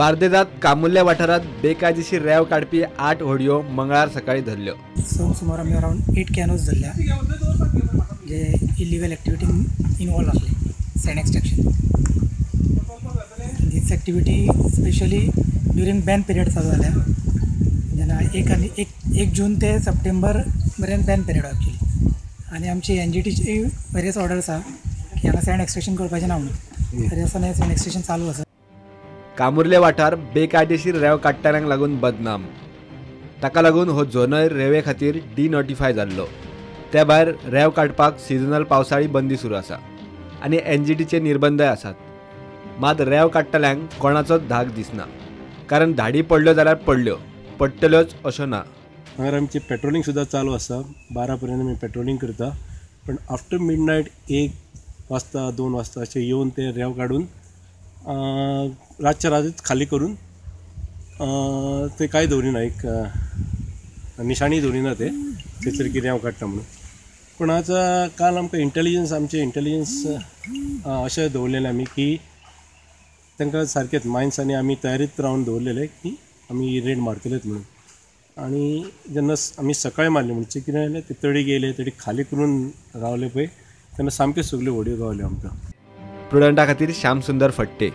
बार्देजात कामुल्ल्या वाठारात बेकायदेशीर रेंव काडपी 8 होडयो मंगळार सकाळी धरल्यो. सुमार आमी अरावंड 8 कॅनोज धरल्या जे इलिगल एक्टिविटीन इनवॉल्व आसले sand extraction. These activity specially during ban period चालू जाल्या जेन्ना एक जून ते सप्टेंबर मेरेन बॅन पिरियड एक्चुली. आनी आमची NGTची वेरियस ऑर्डर्स आसा की हांगा सँड एक्सट्रॅक्शन करपाचें ना म्हणून, तरी आसतना सँड एक्सट्रॅक्शन चालू आसा. कामुर्ले वाठार बेकायदेशीर रेंव काडटल्यांक लागून बदनाम. ताका लागून हो झोनय रेंवे खातीर डिनोटिफाय जाल्लो. त्या भायर रेंव काडपाक सिजनल पावसाळी बंदी सुरू आसा आनी NGTचे निर्बंधय आसात. मात रेंव काडटल्यांक कोणाचोच धाक दिसना, कारण धाडी पडल्यो जाल्यार पडल्यो, पडटल्योच अशें ना. हांगा आमची पेट्रोलिंग सुद्दां चालू आसा. 12 पर्यंत आमी पेट्रोलिंग करता, पण आफ्टर मिडनायट 1 वाजता 2 वाजता अशें येवन ते रेंव काडून रातच्या रातीच खाली करून ते कांय दवरिना, एक निशाणी दवरिना ते थंयसर की रेंव काडटा म्हणून. पूण आतां काल आमकां आमचे इंटेलिजन्स अशें दवरलेलें आमी की तांकां सारकेंच मायन्सांनी आमी तयारीत रावन दवरलेले की आमी रेड मारतलेत म्हणून. आनी जेन्ना आमी सकाळी मारले म्हणजे कितें जालें, ते तडी गेले, तडी खाली करून रावले पळय, तेन्ना सामक्यो सगल्यो व्हडयो गावल्यो आमकां. प्रुडंटा खातीर श्याम सुंदर फडते.